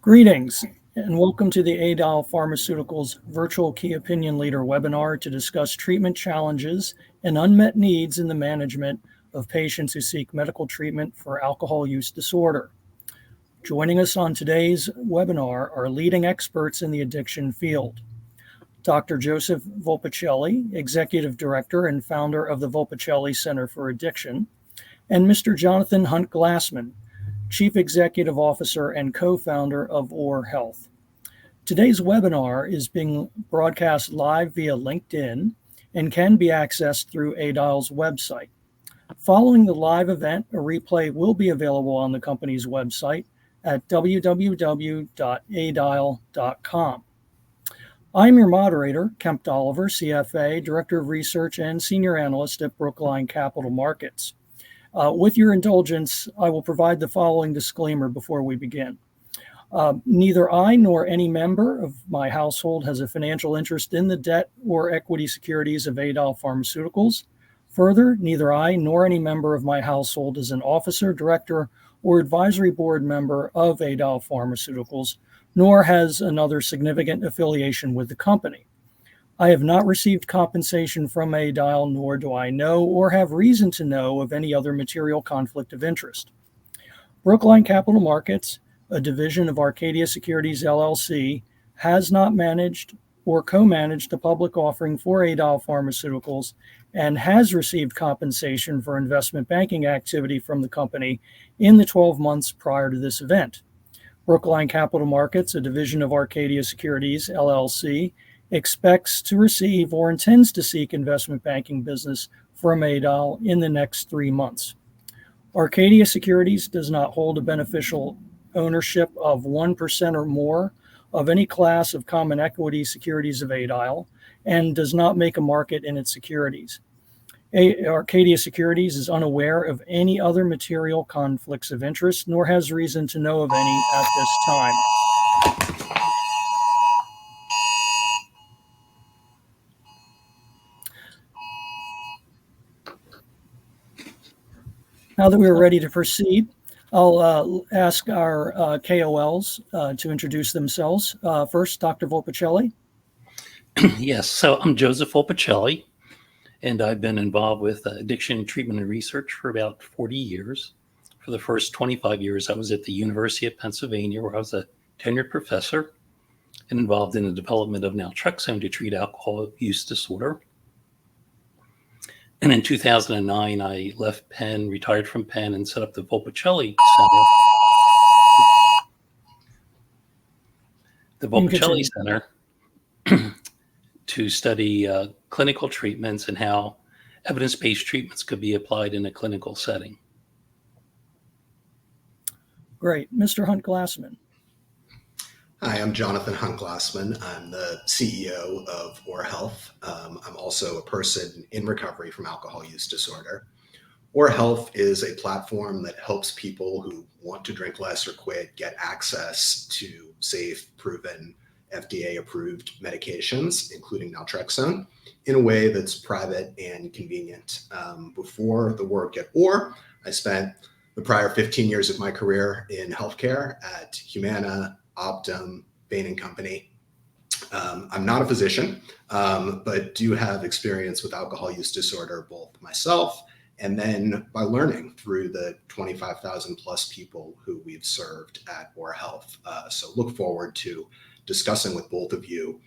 Greetings and welcome to the Adal Pharmaceuticals Virtual Key Opinion Leader webinar to discuss treatment challenges and unmet needs in the management of patients who seek medical treatment for alcohol use disorder. Joining us on today's webinar are leading experts in the addiction field. Dr. Joseph Volpicelli, Executive Director and founder of the Volpicelli Center for Addiction, and Mr. Jonathan Hunt-Glassman, Chief Executive Officer and co-founder of Oar Health. Today's webinar is being broadcast live via LinkedIn and can be accessed through Adial's website. Following the live event, a replay will be available on the company's website at www.adial.com. I'm your moderator, Kemp Dolliver, CFA, Director of Research and Senior Analyst at Brookline Capital Markets. With your indulgence, I will provide the following disclaimer before we begin. Neither I nor any member of my household has a financial interest in the debt or equity securities of Adal Pharmaceuticals. Further, neither I nor any member of my household is an officer, director, or advisory board member of Adal Pharmaceuticals, nor has another significant affiliation with the company. I have not received compensation from Adial, nor do I know or have reason to know of any other material conflict of interest. Brookline Capital Markets, a division of Arcadia Securities LLC, has not managed or co-managed a public offering for Adal Pharmaceuticals and has received compensation for investment banking activity from the company in the 12 months prior to this event. Brookline Capital Markets, a division of Arcadia Securities LLC, expects to receive or intends to seek investment banking business from Adal in the next 3 months. Arcadia Securities does not hold a beneficial ownership of 1% or more of any class of common equity securities of Adial and does not make a market in its securities. Arcadia Securities is unaware of any other material conflicts of interest, nor has reason to know of any at this time. Now that we're ready to proceed, I'll ask our KOLs to introduce themselves. First, Dr. Volpicelli. Yes, so I'm Joseph Volpicelli, and I've been involved with addiction treatment and research for about 40 years. For the first 25 years, I was at the University of Pennsylvania, where I was a tenured professor and involved in the development of naltrexone to treat alcohol use disorder. And in 2009, I left Penn, retired from Penn, and set up the Volpicelli Center. The Volpicelli Center to study clinical treatments and how evidence-based treatments could be applied in a clinical setting. Great. Mr. Hunt-Glassman. Hi, I'm Jonathan Hunt-Glassman. I'm the CEO of Oar Health. I'm also a person in recovery from alcohol use disorder. Oar Health is a platform that helps people who want to drink less or quit get access to safe, proven, FDA-approved medications, including naltrexone, in a way that's private and convenient. Before the work at Oar, I spent the prior 15 years of my career in healthcare at Humana, Optum, Bain & Company. I'm not a physician, but do have experience with alcohol use disorder, both myself and then by learning through the 25,000 plus people who we've served at Oar Health. So look forward to discussing with both of you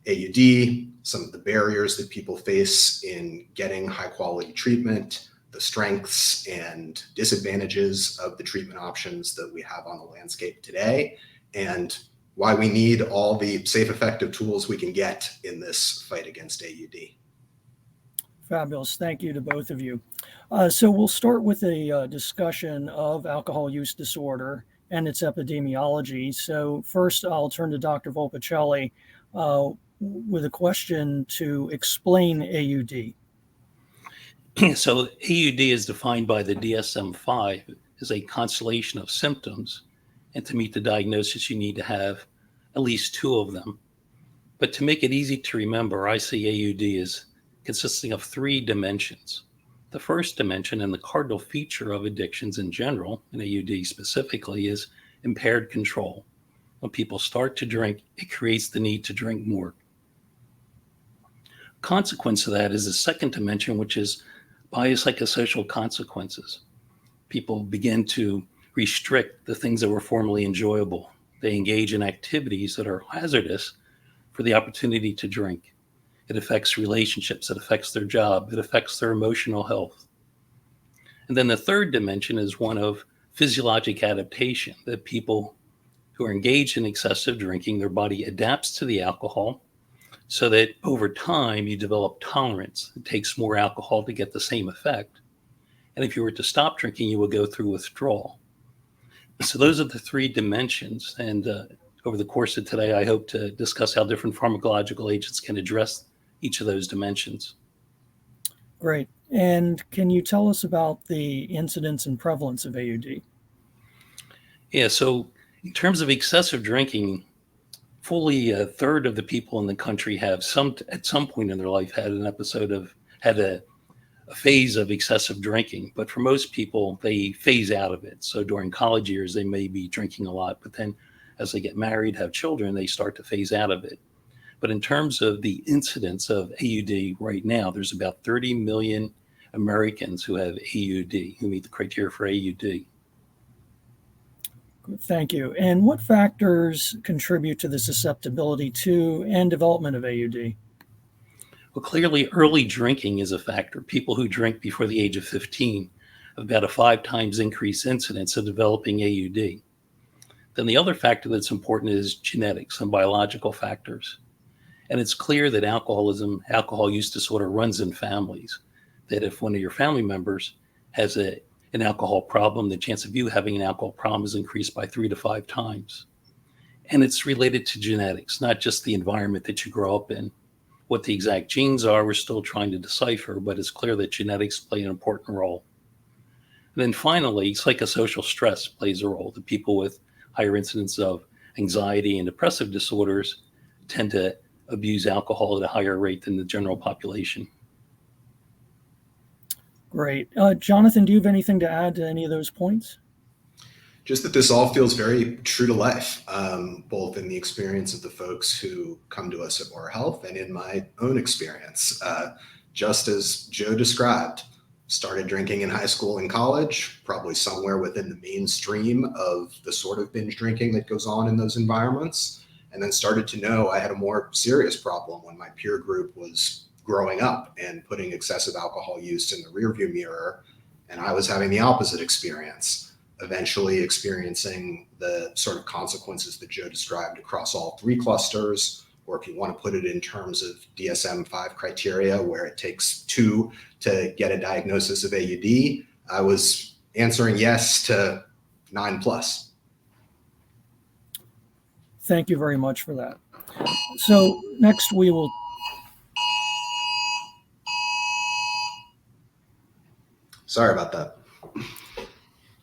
AUD, some of the barriers that people face in getting high quality treatment, the strengths and disadvantages of the treatment options that we have on the landscape today, and why we need all the safe, effective tools we can get in this fight against AUD. Fabulous. Thank you to both of you. So we'll start with a discussion of alcohol use disorder and its epidemiology. So first, I'll turn to Dr. Volpicelli with a question to explain AUD. So AUD is defined by the DSM-5 as a constellation of symptoms. And to meet the diagnosis, you need to have at least 2 of them. But to make it easy to remember, I see AUD as consisting of 3 dimensions. The first dimension and the cardinal feature of addictions in general, and AUD specifically, is impaired control. When people start to drink, it creates the need to drink more. Consequence of that is the second dimension, which is biopsychosocial consequences. People begin to restrict the things that were formerly enjoyable. They engage in activities that are hazardous for the opportunity to drink. It affects relationships, it affects their job, it affects their emotional health. And then the third dimension is one of physiologic adaptation, that people who are engaged in excessive drinking, their body adapts to the alcohol so that over time you develop tolerance. It takes more alcohol to get the same effect. And if you were to stop drinking, you would go through withdrawal. So those are the 3 dimensions. And over the course of today, I hope to discuss how different pharmacological agents can address each of those dimensions. Great. And can you tell us about the incidence and prevalence of AUD? Yeah, so in terms of excessive drinking, fully a third of the people in the country have at some point in their life had a phase of excessive drinking. But for most people, they phase out of it. So during college years, they may be drinking a lot, but then as they get married, have children, they start to phase out of it. But in terms of the incidence of AUD right now, there's about 30 million Americans who have AUD, who meet the criteria for AUD. Thank you. And what factors contribute to the susceptibility to and development of AUD? Well, clearly, early drinking is a factor. People who drink before the age of 15 have about a 5 times increased incidence of developing AUD. Then the other factor that's important is genetics and biological factors. And it's clear that alcohol use disorder runs in families, that if one of your family members has an alcohol problem, the chance of you having an alcohol problem is increased by 3 to 5 times. And it's related to genetics, not just the environment that you grow up in. What the exact genes are, we're still trying to decipher, but it's clear that genetics play an important role. And then finally, psychosocial stress plays a role. The people with higher incidence of anxiety and depressive disorders tend to abuse alcohol at a higher rate than the general population. Great. Jonathan, do you have anything to add to any of those points? Just that this all feels very true to life, both in the experience of the folks who come to us at Oar Health and in my own experience. Just as Joe described, started drinking in high school and college, probably somewhere within the mainstream of the sort of binge drinking that goes on in those environments, and then started to know I had a more serious problem when my peer group was growing up and putting excessive alcohol use in the rearview mirror, and I was having the opposite experience, eventually experiencing the sort of consequences that Joe described across all 3 clusters, or if you want to put it in terms of DSM-5 criteria, where it takes 2 to get a diagnosis of AUD, I was answering yes to 9+. Thank you very much for that. So next we will... Sorry about that.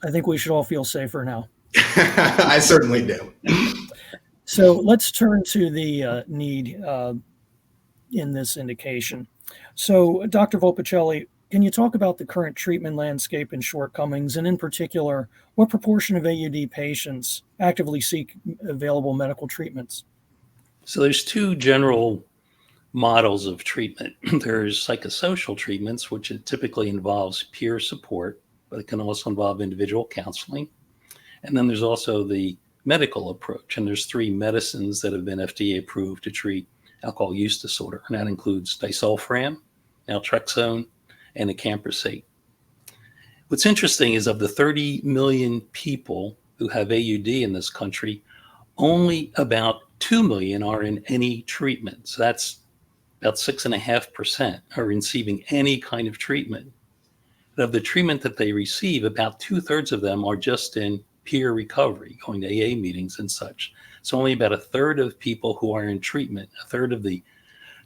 I think we should all feel safer now. I certainly do. So let's turn to the need in this indication. So Dr. Volpicelli, can you talk about the current treatment landscape and shortcomings, and in particular, what proportion of AUD patients actively seek available medical treatments? So there's 2 general models of treatment. There's psychosocial treatments, which typically involves peer support, but it can also involve individual counseling. And then there's also the medical approach. And there's 3 medicines that have been FDA approved to treat alcohol use disorder. And that includes disulfiram, naltrexone, and acamprosate. What's interesting is of the 30 million people who have AUD in this country, only about 2 million are in any treatment. So that's about 6.5% are receiving any kind of treatment. But of the treatment that they receive, about 2/3 of them are just in peer recovery, going to AA meetings and such. So only about 1/3 of people who are in treatment, 1/3 of the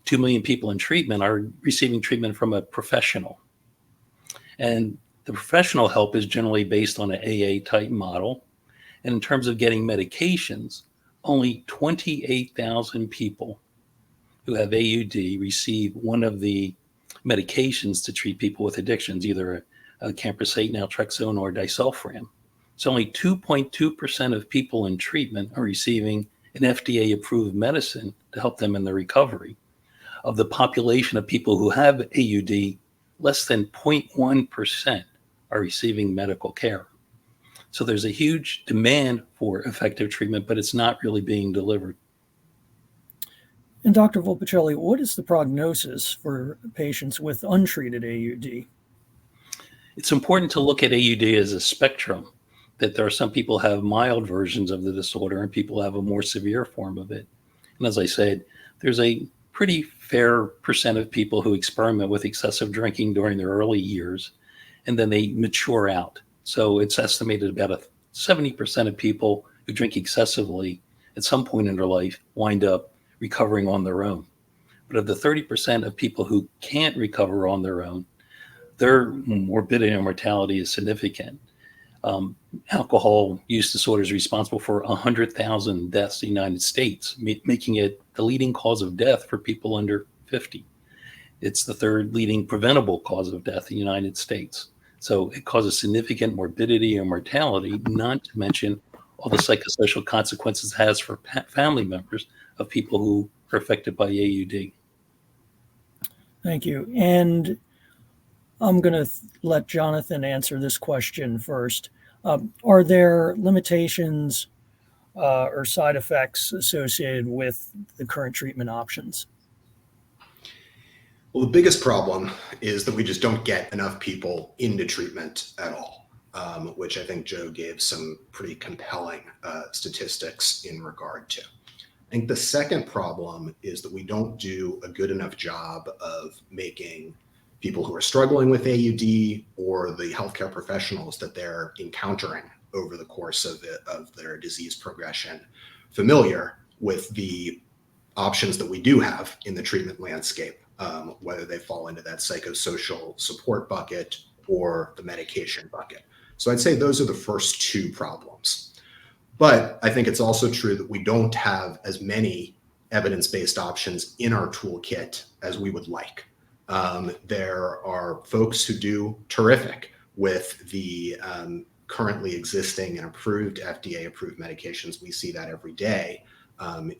2 million people in treatment are receiving treatment from a professional. And the professional help is generally based on an AA type model. And in terms of getting medications, only 28,000 people who have AUD receive one of the medications to treat people with addictions, either acamprosate, naltrexone, or disulfiram. So only 2.2% of people in treatment are receiving an FDA-approved medicine to help them in their recovery. Of the population of people who have AUD, less than 0.1% are receiving medical care. So there's a huge demand for effective treatment, but it's not really being delivered. And Dr. Volpicelli, what is the prognosis for patients with untreated AUD? It's important to look at AUD as a spectrum, that there are some people who have mild versions of the disorder and people have a more severe form of it. And as I said, there's a pretty fair percent of people who experiment with excessive drinking during their early years, and then they mature out. So it's estimated about 70% of people who drink excessively at some point in their life wind up recovering on their own. But of the 30% of people who can't recover on their own, their morbidity and mortality is significant. Alcohol use disorder is responsible for 100,000 deaths in the United States, making it the leading cause of death for people under 50. It's the 3rd leading preventable cause of death in the United States. So it causes significant morbidity and mortality, not to mention all the psychosocial consequences it has for family members of people who are affected by AUD. Thank you. And I'm going to let Jonathan answer this question first. Are there limitations or side effects associated with the current treatment options? Well, the biggest problem is that we just don't get enough people into treatment at all, which I think Joe gave some pretty compelling statistics in regard to. I think the second problem is that we don't do a good enough job of making people who are struggling with AUD or the healthcare professionals that they're encountering over the course of their disease progression familiar with the options that we do have in the treatment landscape, whether they fall into that psychosocial support bucket or the medication bucket. So I'd say those are the first two problems. But I think it's also true that we don't have as many evidence-based options in our toolkit as we would like. There are folks who do terrific with the currently existing and approved FDA-approved medications. We see that every day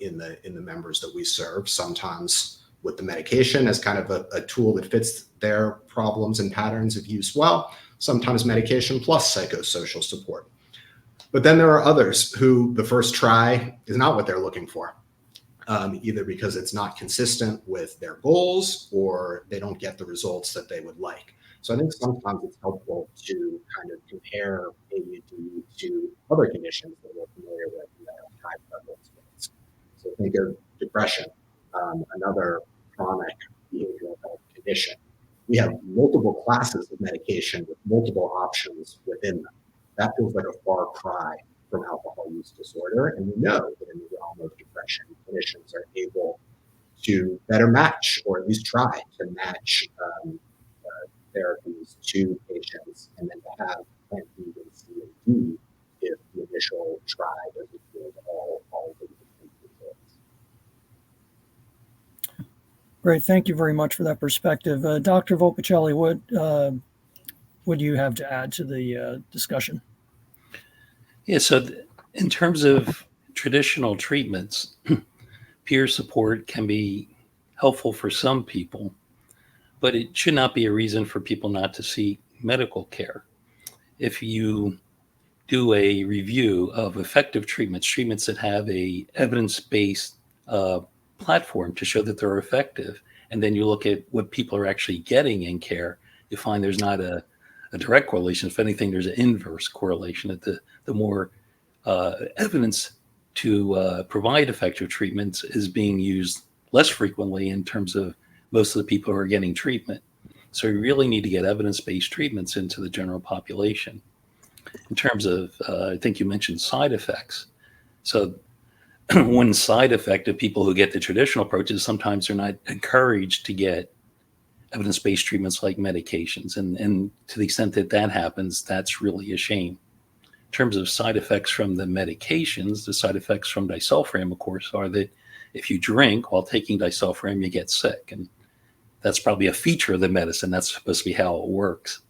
in the members that we serve, sometimes with the medication as kind of a tool that fits their problems and patterns of use well, sometimes medication plus psychosocial support. But then there are others who the first try is not what they're looking for, either because it's not consistent with their goals or they don't get the results that they would like. So I think sometimes it's helpful to kind of compare AUD to other conditions that we're familiar with that have high prevalence rates. So think of depression, another chronic behavioral health condition. We have multiple classes of medication with multiple options within them. That feels like a far cry from alcohol use disorder. And we know that in the realm of depression, clinicians are able to better match, or at least try to match therapies to patients, and then to have plan B and C and D if the initial try doesn't yield all of the results. Great. Thank you very much for that perspective. Dr. Volpicelli, what do you have to add to the discussion? Yeah, so in terms of traditional treatments, peer support can be helpful for some people, but it should not be a reason for people not to seek medical care. If you do a review of effective treatments that have a evidence-based platform to show that they're effective, and then you look at what people are actually getting in care, you find there's not a direct correlation. If anything, there's an inverse correlation. That the more evidence to provide effective treatments is being used less frequently in terms of most of the people who are getting treatment. So we really need to get evidence-based treatments into the general population. In terms of, I think you mentioned side effects. So one side effect of people who get the traditional approaches, sometimes they're not encouraged to get evidence-based treatments like medications. And to the extent that that happens, that's really a shame. In terms of side effects from the medications, the side effects from disulfiram, of course, are that if you drink while taking disulfiram, you get sick. And that's probably a feature of the medicine. That's supposed to be how it works.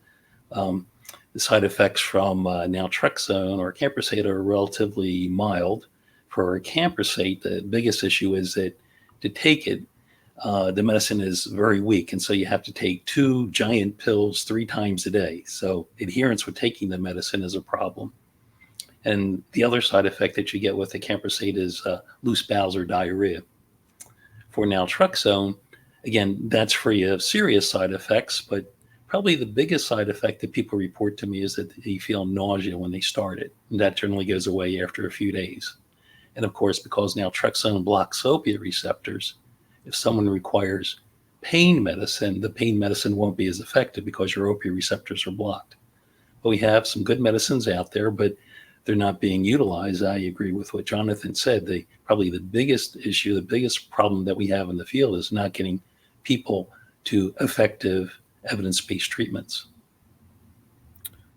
The side effects from naltrexone or camprosate are relatively mild. For camprosate, the biggest issue is that to take it, the medicine is very weak. And so you have to take 2 giant pills 3 times a day. So adherence with taking the medicine is a problem. And the other side effect that you get with the camprosate is loose bowels or diarrhea. For naltrexone, again, that's free of serious side effects, but probably the biggest side effect that people report to me is that they feel nausea when they start it. And that generally goes away after a few days. And of course, because naltrexone blocks opiate receptors, if someone requires pain medicine, the pain medicine won't be as effective because your opiate receptors are blocked. But we have some good medicines out there, but they're not being utilized. I agree with what Jonathan said. Probably the biggest issue, the biggest problem that we have in the field is not getting people to effective evidence-based treatments.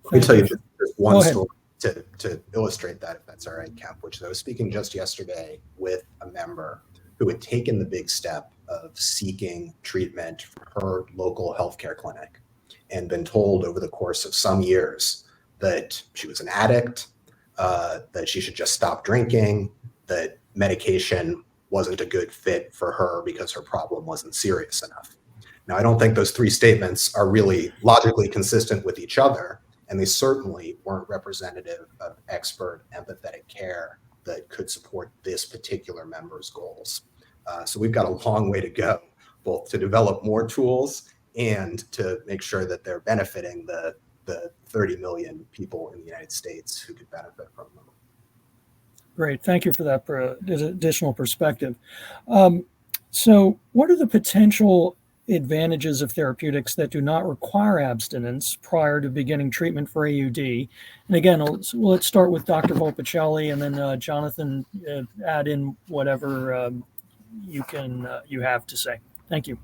Let me tell you just one story to illustrate that, if that's all right, Kemp, which I was speaking just yesterday with a member who had taken the big step of seeking treatment from her local healthcare clinic and been told over the course of some years that she was an addict, that she should just stop drinking, that medication wasn't a good fit for her because her problem wasn't serious enough. Now, I don't think those three statements are really logically consistent with each other, and they certainly weren't representative of expert, empathetic care that could support this particular member's goals. So we've got a long way to go, both to develop more tools and to make sure that they're benefiting the 30 million people in the United States who could benefit from them. Great. Thank you for that additional perspective. So what are the potential advantages of therapeutics that do not require abstinence prior to beginning treatment for AUD? And again, let's start with Dr. Volpicelli, and then Jonathan, add in whatever you have to say. Thank you.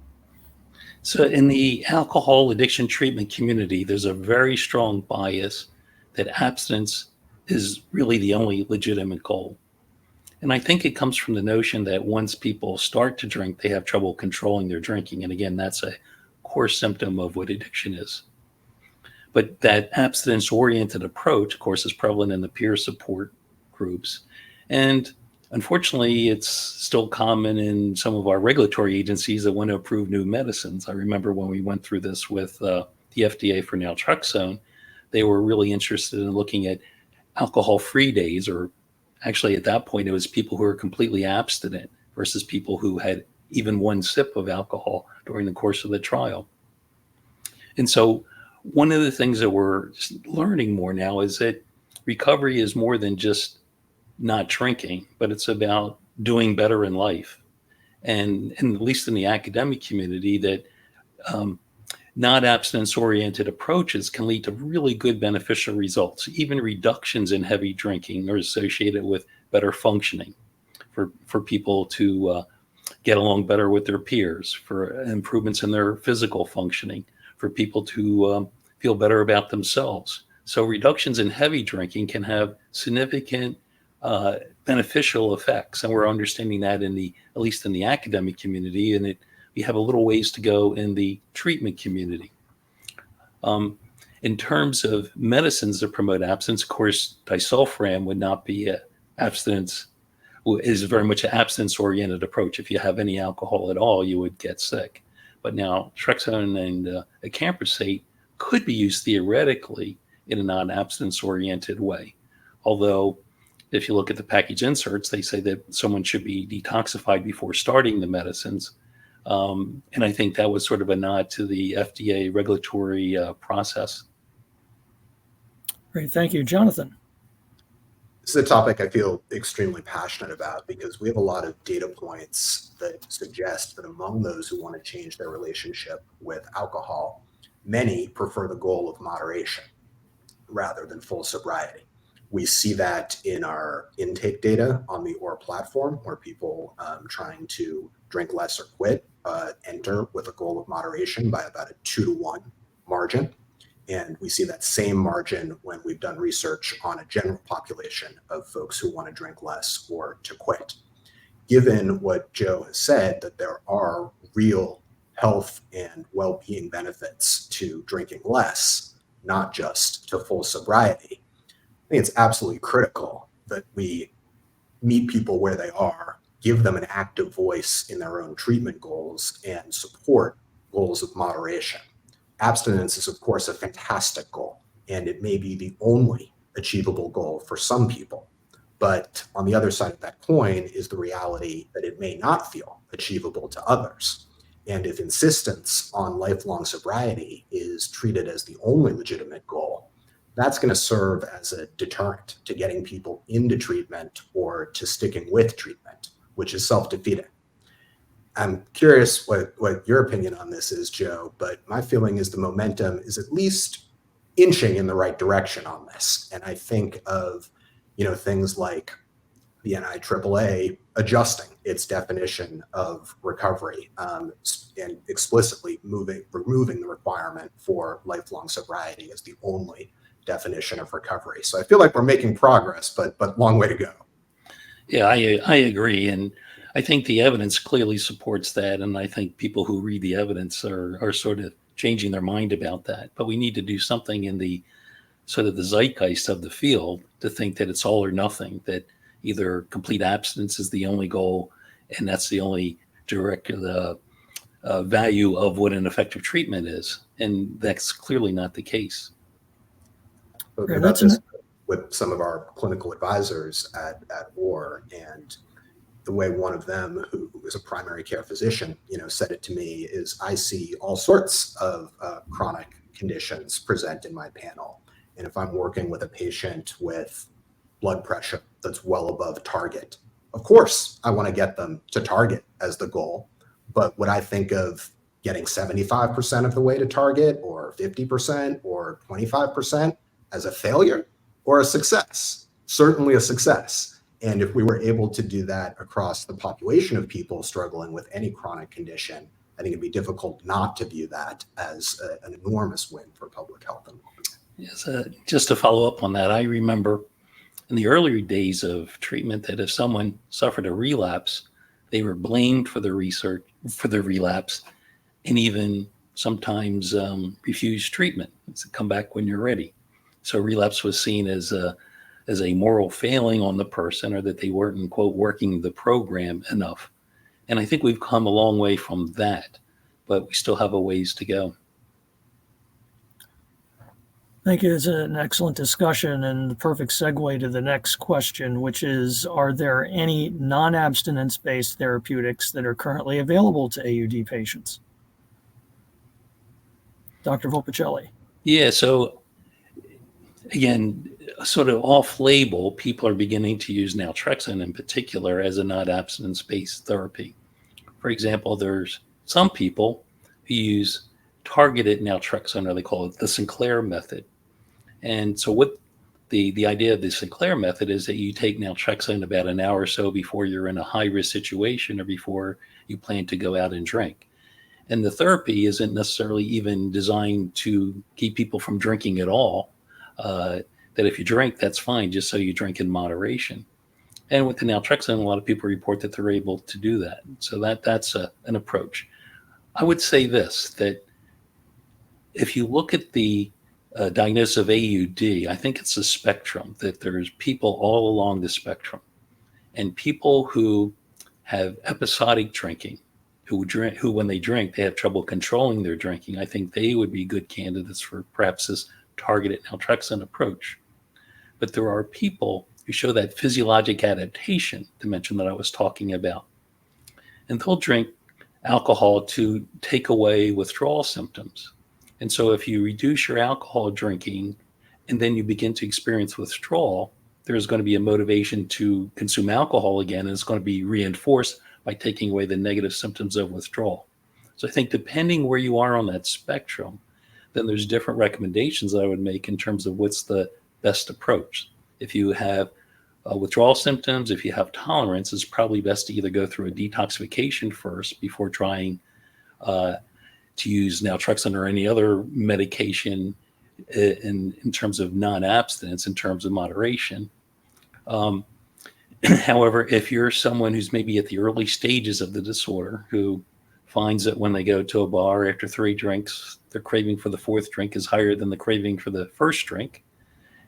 So in the alcohol addiction treatment community, there's a very strong bias that abstinence is really the only legitimate goal. And I think it comes from the notion that once people start to drink, they have trouble controlling their drinking. And again, that's a core symptom of what addiction is. But that abstinence-oriented approach, of course, is prevalent in the peer support groups. And unfortunately, it's still common in some of our regulatory agencies that want to approve new medicines. I remember when we went through this with the FDA for naltrexone, they were really interested in looking at alcohol-free days, or actually at that point, it was people who were completely abstinent versus people who had even one sip of alcohol during the course of the trial. And so one of the things that we're learning more now is that recovery is more than just not drinking, but it's about doing better in life. And at least in the academic community, that not abstinence-oriented approaches can lead to really good beneficial results. Even reductions in heavy drinking are associated with better functioning, for people to get along better with their peers, for improvements in their physical functioning, for people to feel better about themselves. So reductions in heavy drinking can have significant beneficial effects, and we're understanding that at least in the academic community, and we have a little ways to go in the treatment community. In terms of medicines that promote abstinence, of course, disulfiram would not be abstinence, is very much an abstinence-oriented approach. If you have any alcohol at all, you would get sick. But now naltrexone and acamprosate could be used theoretically in a non-abstinence-oriented way. Although, if you look at the package inserts, they say that someone should be detoxified before starting the medicines. And I think that was sort of a nod to the FDA regulatory process. Great. Thank you. Jonathan. This is a topic I feel extremely passionate about because we have a lot of data points that suggest that among those who want to change their relationship with alcohol, many prefer the goal of moderation rather than full sobriety. We see that in our intake data on the Oar platform, where people trying to drink less or quit enter with a goal of moderation by about a 2-to-1 margin. And we see that same margin when we've done research on a general population of folks who want to drink less or to quit. Given what Joe has said, that there are real health and well-being benefits to drinking less, not just to full sobriety, I think it's absolutely critical that we meet people where they are, give them an active voice in their own treatment goals, and support goals of moderation. Abstinence is, of course, a fantastic goal, and it may be the only achievable goal for some people. But on the other side of that coin is the reality that it may not feel achievable to others. And if insistence on lifelong sobriety is treated as the only legitimate goal, that's going to serve as a deterrent to getting people into treatment or to sticking with treatment, which is self-defeating. I'm curious what your opinion on this is, Joe, but my feeling is the momentum is at least inching in the right direction on this. And I think of, things like the NIAAA adjusting its definition of recovery and explicitly removing the requirement for lifelong sobriety as the only definition of recovery. So I feel like we're making progress, but long way to go. Yeah, I agree. And I think the evidence clearly supports that. And I think people who read the evidence are sort of changing their mind about that. But we need to do something in the sort of the zeitgeist of the field to think that it's all or nothing, that either complete abstinence is the only goal and that's the only direct value of what an effective treatment is. And that's clearly not the case. Spoken about this with some of our clinical advisors at Oar, and the way one of them, who is a primary care physician, said it to me is, I see all sorts of chronic conditions present in my panel. And if I'm working with a patient with blood pressure that's well above target, of course, I want to get them to target as the goal. But would I think of getting 75% of the way to target, or 50%, or 25% as a failure or a success? Certainly a success. And if we were able to do that across the population of people struggling with any chronic condition, I think it'd be difficult not to view that as an enormous win for public health and wellness. Yes, just to follow up on that, I remember in the earlier days of treatment that if someone suffered a relapse, they were blamed for the relapse, and even sometimes refused treatment. It's come back when you're ready. So relapse was seen as a moral failing on the person, or that they weren't, quote, working the program enough. And I think we've come a long way from that, but we still have a ways to go. Thank you. It's an excellent discussion and the perfect segue to the next question, which is, are there any non-abstinence-based therapeutics that are currently available to AUD patients? Dr. Volpicelli. Yeah, so again, sort of off-label, people are beginning to use naltrexone in particular as a non-abstinence-based therapy. For example, there's some people who use targeted naltrexone, or they call it the Sinclair method. And so what the idea of the Sinclair method is that you take naltrexone about an hour or so before you're in a high-risk situation or before you plan to go out and drink. And the therapy isn't necessarily even designed to keep people from drinking at all. That if you drink, that's fine, just so you drink in moderation. And with the naltrexone, a lot of people report that they're able to do that. So that's an approach. I would say this, that if you look at the diagnosis of AUD, I think it's a spectrum, that there's people all along the spectrum. And people who have episodic drinking, who when they drink, they have trouble controlling their drinking, I think they would be good candidates for perhaps this targeted naltrexone approach. But there are people who show that physiologic adaptation dimension that I was talking about. And they'll drink alcohol to take away withdrawal symptoms. And so if you reduce your alcohol drinking and then you begin to experience withdrawal, there's going to be a motivation to consume alcohol again, and it's going to be reinforced by taking away the negative symptoms of withdrawal. So I think depending where you are on that spectrum, then there's different recommendations that I would make in terms of what's the best approach. If you have withdrawal symptoms, if you have tolerance, it's probably best to either go through a detoxification first before trying to use naltrexone or any other medication in terms of non-abstinence, in terms of moderation. However, if you're someone who's maybe at the early stages of the disorder, who finds that when they go to a bar after 3 drinks, their craving for the 4th drink is higher than the craving for the first drink,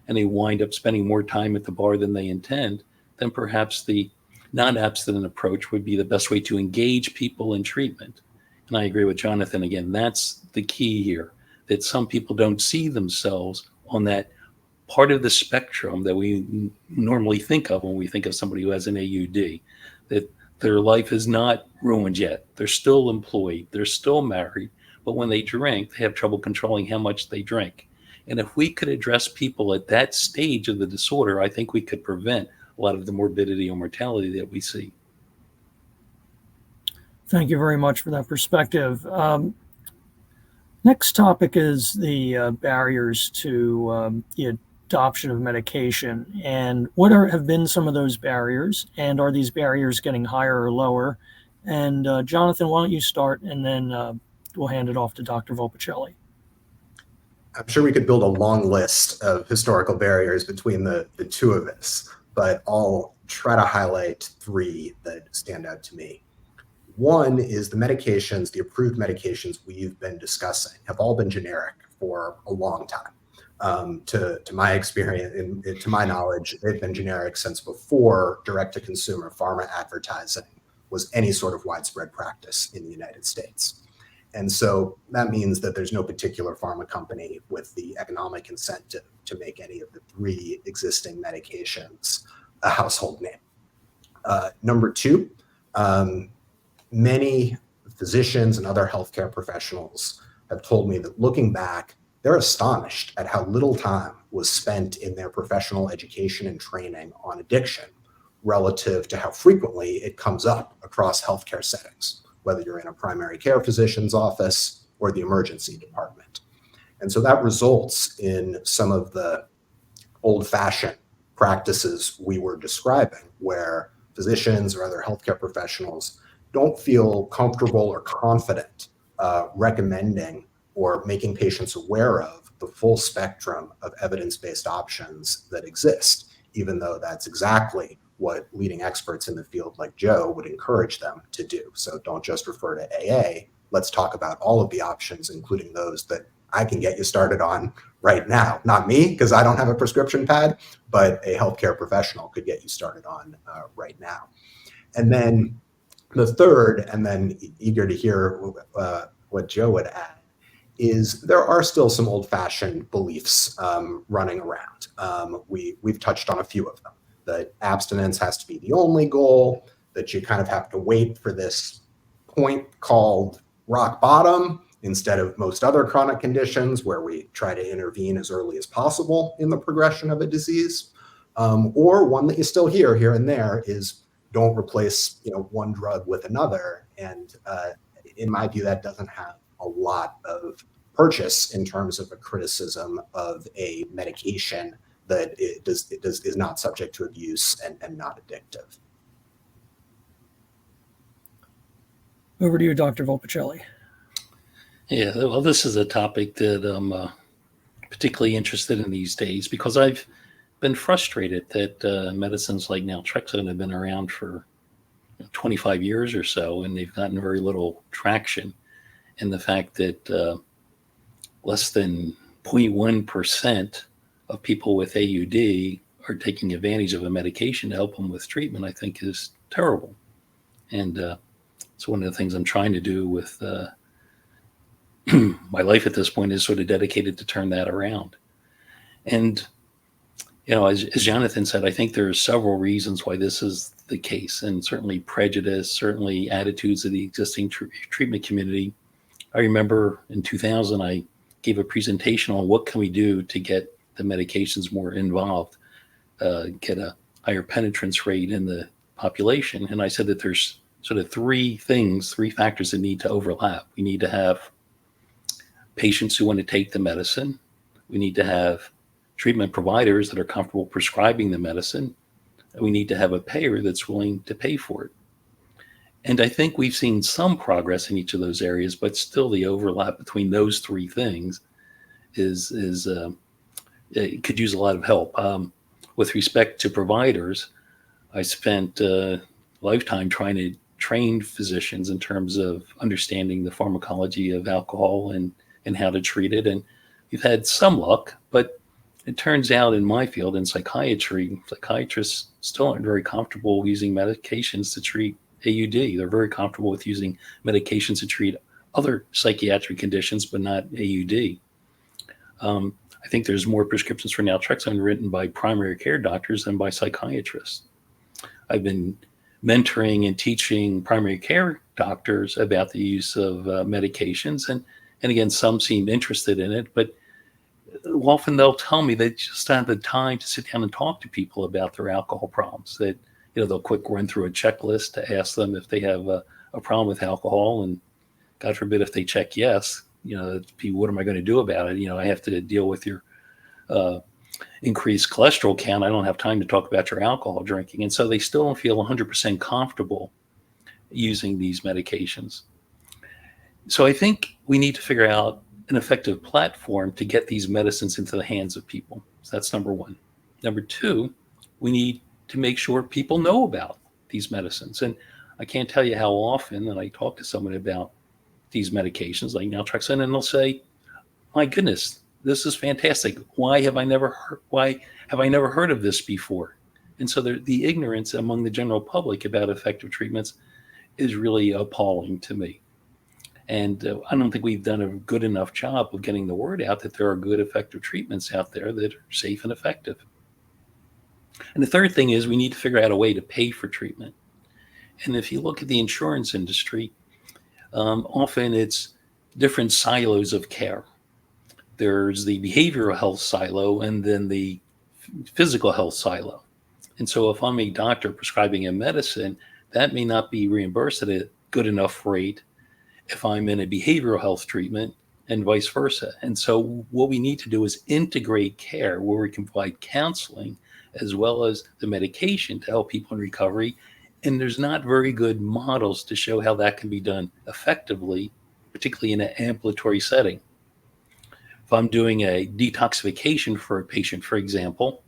and they wind up spending more time at the bar than they intend, then perhaps the non-abstinent approach would be the best way to engage people in treatment. And I agree with Jonathan. Again, that's the key here, that some people don't see themselves on that part of the spectrum that we normally think of when we think of somebody who has an AUD, that their life is not ruined yet. They're still employed. They're still married. But when they drink, they have trouble controlling how much they drink. And if we could address people at that stage of the disorder, I think we could prevent a lot of the morbidity or mortality that we see. Thank you very much for that perspective. Next topic is the barriers to the adoption of medication, and what have been some of those barriers, and are these barriers getting higher or lower? And Jonathan, why don't you start, and then we'll hand it off to Dr. Volpicelli. I'm sure we could build a long list of historical barriers between the two of us, but I'll try to highlight 3 that stand out to me. One is the medications, the approved medications we've been discussing have all been generic for a long time. To my experience, and to my knowledge, they've been generic since before direct-to-consumer pharma advertising was any sort of widespread practice in the United States. And so that means that there's no particular pharma company with the economic incentive to make any of the three existing medications a household name. Number two, many physicians and other healthcare professionals have told me that looking back, they're astonished at how little time was spent in their professional education and training on addiction relative to how frequently it comes up across healthcare settings, whether you're in a primary care physician's office or the emergency department. And so that results in some of the old-fashioned practices we were describing, where physicians or other healthcare professionals don't feel comfortable or confident recommending or making patients aware of the full spectrum of evidence-based options that exist, even though that's exactly what leading experts in the field like Joe would encourage them to do. So don't just refer to AA. Let's talk about all of the options, including those that I can get you started on right now. Not me, because I don't have a prescription pad, but a healthcare professional could get you started on right now. And then the third, and then eager to hear what Joe would add, is there are still some old-fashioned beliefs running around. We've touched on a few of them. That abstinence has to be the only goal, that you kind of have to wait for this point called rock bottom instead of most other chronic conditions where we try to intervene as early as possible in the progression of a disease. Or one that you still hear here and there is don't replace one drug with another. And in my view, that doesn't have a lot of purchase in terms of a criticism of a medication that is not subject to abuse and not addictive. Over to you, Dr. Volpicelli. Yeah, well, this is a topic that I'm particularly interested in these days because I've been frustrated that medicines like naltrexone have been around for 25 years or so, and they've gotten very little traction. And the fact that less than 0.1% of people with AUD are taking advantage of a medication to help them with treatment, I think is terrible. And it's one of the things I'm trying to do with my life at this point is sort of dedicated to turn that around. And, as Jonathan said, I think there are several reasons why this is the case, and certainly prejudice, certainly attitudes of the existing treatment community. I remember in 2000, I gave a presentation on what can we do to get the medications more involved, get a higher penetrance rate in the population. And I said that there's sort of three factors that need to overlap. We need to have patients who want to take the medicine. We need to have treatment providers that are comfortable prescribing the medicine. And we need to have a payer that's willing to pay for it. And I think we've seen some progress in each of those areas, but still the overlap between those three things it could use a lot of help. With respect to providers, I spent a lifetime trying to train physicians in terms of understanding the pharmacology of alcohol and how to treat it. And we've had some luck, but it turns out in my field, in psychiatry, psychiatrists still aren't very comfortable using medications to treat AUD. They're very comfortable with using medications to treat other psychiatric conditions, but not AUD. I think there's more prescriptions for naltrexone written by primary care doctors than by psychiatrists. I've been mentoring and teaching primary care doctors about the use of medications. And again, some seem interested in it, but often they'll tell me they just don't have the time to sit down and talk to people about their alcohol problems. That they'll quick run through a checklist to ask them if they have a problem with alcohol, and God forbid if they check yes, what am I going to do about it? I have to deal with your increased cholesterol count. I don't have time to talk about your alcohol drinking. And so they still don't feel 100% comfortable using these medications. So I think we need to figure out an effective platform to get these medicines into the hands of people. So that's number one. Number two, we need to make sure people know about these medicines. And I can't tell you how often that I talk to someone about these medications like naltrexone, and they'll say, my goodness, this is fantastic. Why have I never heard of this before? And so the ignorance among the general public about effective treatments is really appalling to me. And I don't think we've done a good enough job of getting the word out that there are good, effective treatments out there that are safe and effective. And the third thing is we need to figure out a way to pay for treatment. And if you look at the insurance industry, often it's different silos of care. There's the behavioral health silo and then the physical health silo. And so if I'm a doctor prescribing a medicine, that may not be reimbursed at a good enough rate if I'm in a behavioral health treatment and vice versa. And so what we need to do is integrate care where we can provide counseling as well as the medication to help people in recovery. And there's not very good models to show how that can be done effectively, particularly in an ambulatory setting. If I'm doing a detoxification for a patient, for example,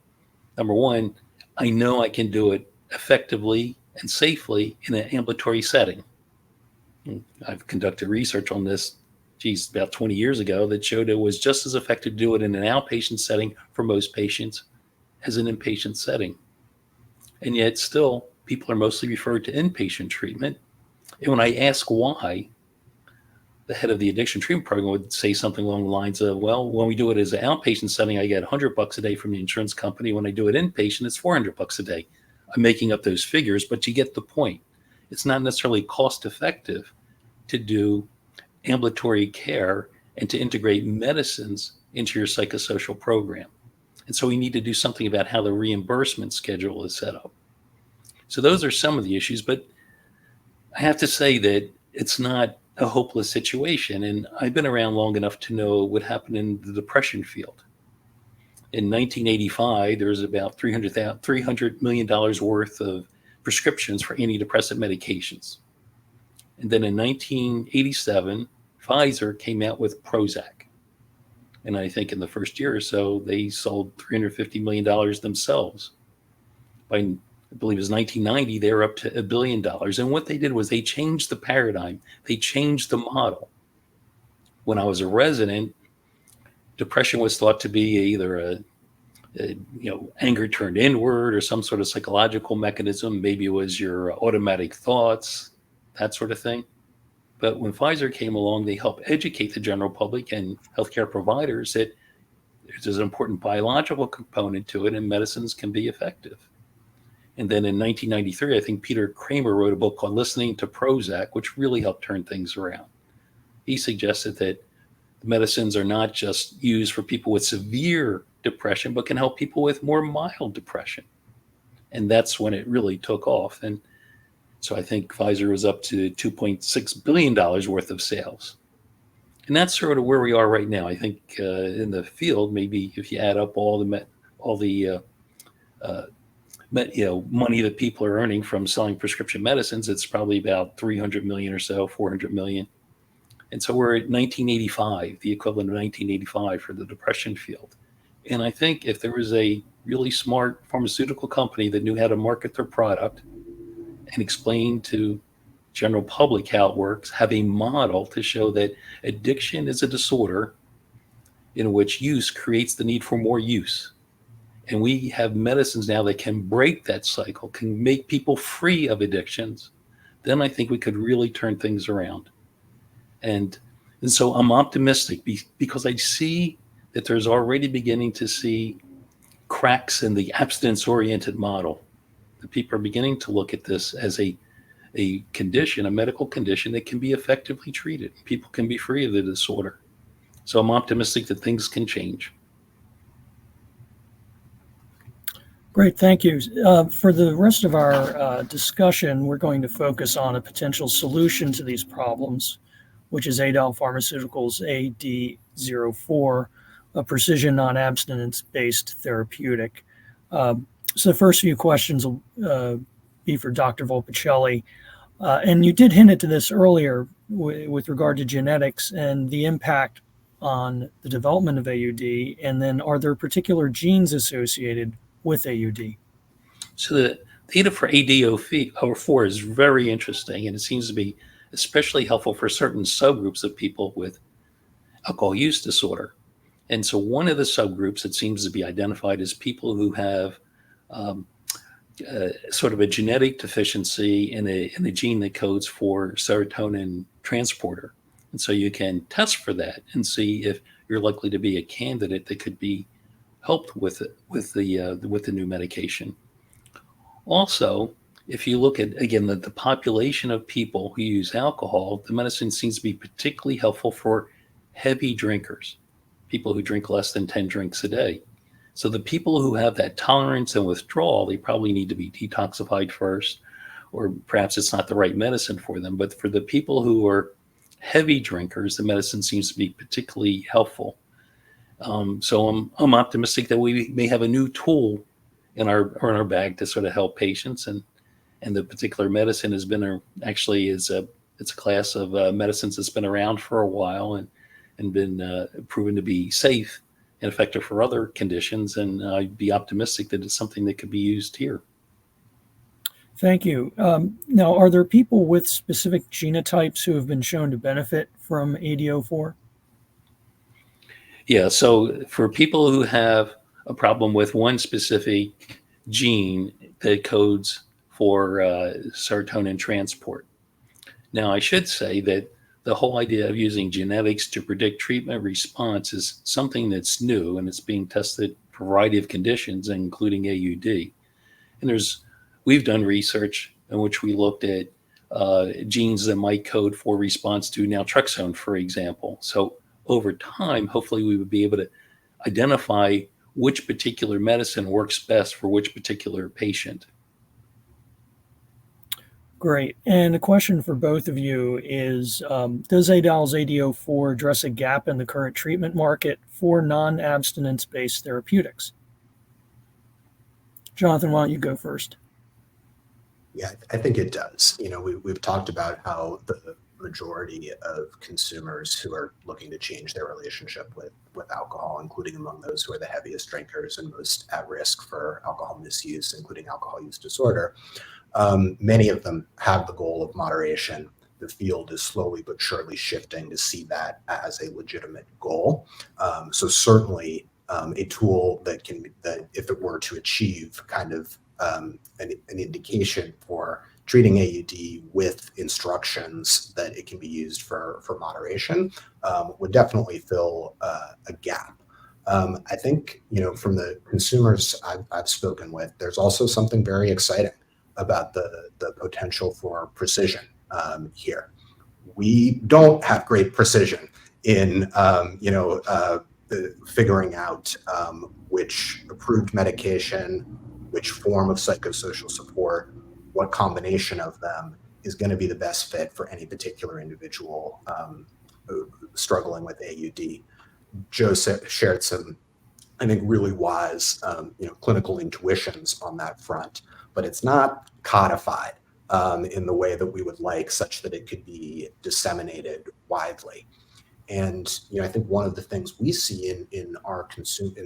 number one, I know I can do it effectively and safely in an ambulatory setting. I've conducted research on this, about 20 years ago that showed it was just as effective to do it in an outpatient setting for most patients as an inpatient setting. And yet still, people are mostly referred to inpatient treatment. And when I ask why, the head of the addiction treatment program would say something along the lines of, well, when we do it as an outpatient setting, I get $100 a day from the insurance company. When I do it inpatient, it's $400 a day. I'm making up those figures, but you get the point. It's not necessarily cost effective to do ambulatory care and to integrate medicines into your psychosocial program. And so we need to do something about how the reimbursement schedule is set up. So those are some of the issues, but I have to say that it's not a hopeless situation. And I've been around long enough to know what happened in the depression field. In 1985, there was about $300 million worth of prescriptions for antidepressant medications. And then in 1987, Pfizer came out with Prozac. And I think in the first year or so, they sold $350 million themselves. By, I believe it was 1990, they were up to $1 billion. And what they did was they changed the paradigm. They changed the model. When I was a resident, depression was thought to be either anger turned inward or some sort of psychological mechanism. Maybe it was your automatic thoughts, that sort of thing. But when Pfizer came along, they helped educate the general public and healthcare providers that there's an important biological component to it and medicines can be effective. And then in 1993, I think Peter Kramer wrote a book called Listening to Prozac, which really helped turn things around. He suggested that medicines are not just used for people with severe depression, but can help people with more mild depression. And that's when it really took off. And so I think Pfizer was up to $2.6 billion worth of sales. And that's sort of where we are right now. I think in the field, maybe if you add up all the money that people are earning from selling prescription medicines, it's probably about 300 million or so, 400 million. And so we're at 1985, the equivalent of 1985 for the depression field. And I think if there was a really smart pharmaceutical company that knew how to market their product and explain to general public how it works, have a model to show that addiction is a disorder in which use creates the need for more use. And we have medicines now that can break that cycle, can make people free of addictions, then I think we could really turn things around. And so I'm optimistic because I see that there's already beginning to see cracks in the abstinence-oriented model. The people are beginning to look at this as a condition, a medical condition that can be effectively treated. People can be free of the disorder. So I'm optimistic that things can change. Great, thank you. For the rest of our discussion, we're going to focus on a potential solution to these problems, which is Adal Pharmaceuticals AD04, a precision non-abstinence-based therapeutic. So the first few questions will be for Dr. Volpicelli. And you did hint at this earlier with regard to genetics and the impact on the development of AUD. And then are there particular genes associated with AUD? So the data for AD04 is very interesting, and it seems to be especially helpful for certain subgroups of people with alcohol use disorder. And so one of the subgroups that seems to be identified is people who have sort of a genetic deficiency in a gene that codes for serotonin transporter. And so you can test for that and see if you're likely to be a candidate that could be helped with the new medication. Also, if you look at, again, the population of people who use alcohol, the medicine seems to be particularly helpful for heavy drinkers, people who drink less than 10 drinks a day. So the people who have that tolerance and withdrawal, they probably need to be detoxified first, or perhaps it's not the right medicine for them. But for the people who are heavy drinkers, the medicine seems to be particularly helpful. So I'm optimistic that we may have a new tool in our bag to sort of help patients, and the particular medicine has been it's a class of medicines that's been around for a while and been proven to be safe and effective for other conditions, and I'd be optimistic that it's something that could be used here. Thank you. Now, are there people with specific genotypes who have been shown to benefit from AD04? Yeah, so for people who have a problem with one specific gene that codes for serotonin transport. Now, I should say that the whole idea of using genetics to predict treatment response is something that's new, and it's being tested for a variety of conditions, including AUD. And we've done research in which we looked at genes that might code for response to naltrexone, for example. So over time, hopefully we would be able to identify which particular medicine works best for which particular patient. Great. And a question for both of you is, does Adal's AD04 address a gap in the current treatment market for non-abstinence-based therapeutics? Jonathan, why don't you go first? Yeah, I think it does. We've talked about how the majority of consumers who are looking to change their relationship with alcohol, including among those who are the heaviest drinkers and most at risk for alcohol misuse, including alcohol use disorder, many of them have the goal of moderation. The field is slowly but surely shifting to see that as a legitimate goal. So certainly a tool that if it were to achieve kind of an indication for treating AUD with instructions that it can be used for moderation would definitely fill a gap. I think, from the consumers I've spoken with, there's also something very exciting about the potential for precision here. We don't have great precision in, figuring out which approved medication, which form of psychosocial support, what combination of them is going to be the best fit for any particular individual struggling with AUD. Joe shared some, I think, really wise, clinical intuitions on that front, but it's not codified in the way that we would like, such that it could be disseminated widely. And I think one of the things we see in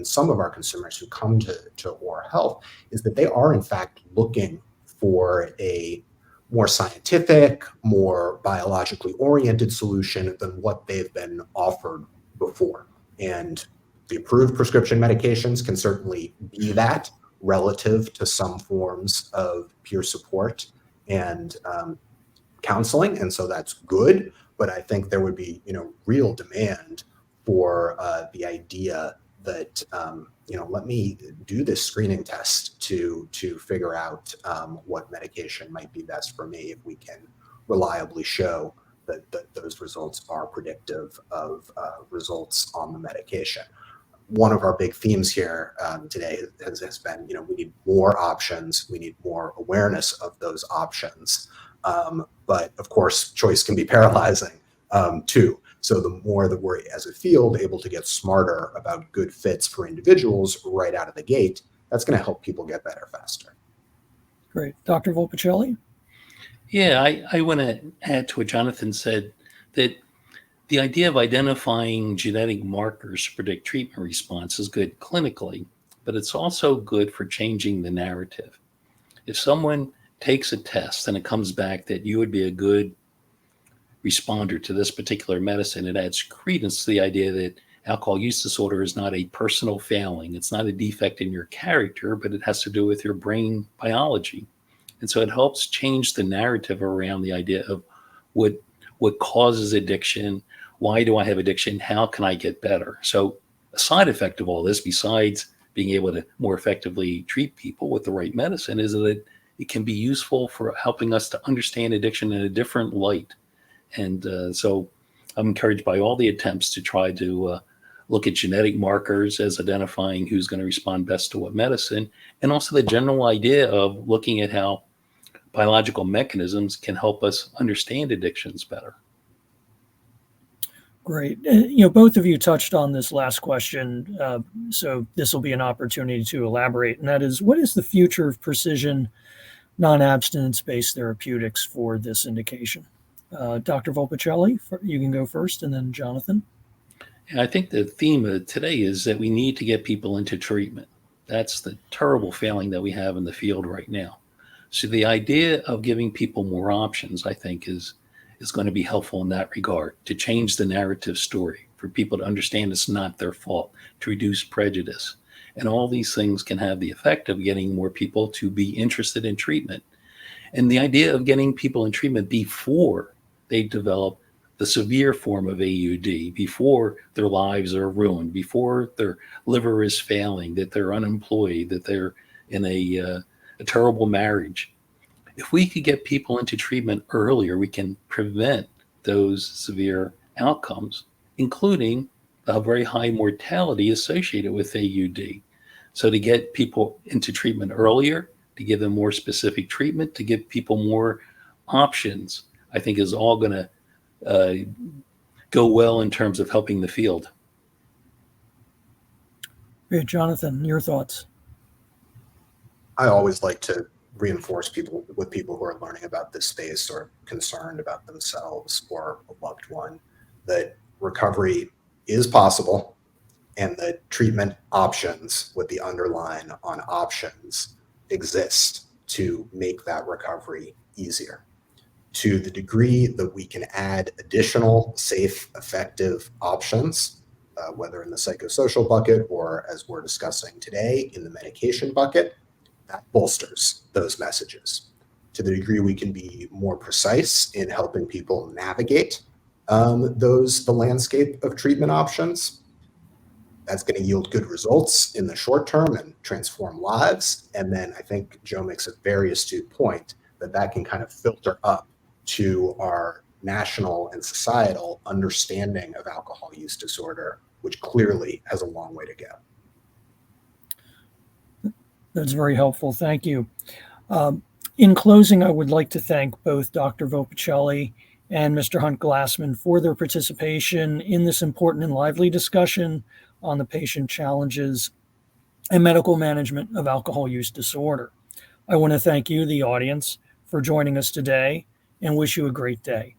some of our consumers who come to Oar Health is that they are in fact looking for a more scientific, more biologically oriented solution than what they've been offered before. And the approved prescription medications can certainly be that relative to some forms of peer support and counseling, and so that's good. But I think there would be, real demand for the idea that, let me do this screening test to figure out what medication might be best for me if we can reliably show that those results are predictive of results on the medication. One of our big themes here today has been, we need more options. We need more awareness of those options. But of course, choice can be paralyzing too. So the more that we're, as a field, able to get smarter about good fits for individuals right out of the gate, that's going to help people get better faster. Great. Dr. Volpicelli? Yeah, I want to add to what Jonathan said, that the idea of identifying genetic markers to predict treatment response is good clinically, but it's also good for changing the narrative. If someone takes a test and it comes back that you would be a good responder to this particular medicine, it adds credence to the idea that alcohol use disorder is not a personal failing. It's not a defect in your character, but it has to do with your brain biology. And so it helps change the narrative around the idea of what causes addiction, why do I have addiction, how can I get better? So a side effect of all this, besides being able to more effectively treat people with the right medicine, is that it can be useful for helping us to understand addiction in a different light. And so I'm encouraged by all the attempts to try to look at genetic markers as identifying who's going to respond best to what medicine, and also the general idea of looking at how biological mechanisms can help us understand addictions better. Great. Both of you touched on this last question, so this will be an opportunity to elaborate, and that is, what is the future of precision non-abstinence-based therapeutics for this indication? Dr. Volpicelli, you can go first, and then Jonathan. And I think the theme of today is that we need to get people into treatment. That's the terrible failing that we have in the field right now. So the idea of giving people more options, I think, is going to be helpful in that regard, to change the narrative story, for people to understand it's not their fault, to reduce prejudice. And all these things can have the effect of getting more people to be interested in treatment. And the idea of getting people in treatment before they develop the severe form of AUD, before their lives are ruined, before their liver is failing, that they're unemployed, that they're in a terrible marriage. If we could get people into treatment earlier, we can prevent those severe outcomes, including a very high mortality associated with AUD. So to get people into treatment earlier, to give them more specific treatment, to give people more options, I think is all going to go well in terms of helping the field. Great. Jonathan, your thoughts? I always like to reinforce people who are learning about this space or concerned about themselves or a loved one, that recovery is possible, and that treatment options, with the underline on options, exist to make that recovery easier. To the degree that we can add additional safe, effective options, whether in the psychosocial bucket or, as we're discussing today, in the medication bucket, that bolsters those messages. To the degree we can be more precise in helping people navigate the landscape of treatment options, that's going to yield good results in the short term and transform lives. And then I think Joe makes a very astute point that can kind of filter up to our national and societal understanding of alcohol use disorder, which clearly has a long way to go. That's very helpful. Thank you. In closing, I would like to thank both Dr. Volpicelli and Mr. Hunt-Glassman for their participation in this important and lively discussion on the patient challenges and medical management of alcohol use disorder. I want to thank you, the audience, for joining us today, and wish you a great day.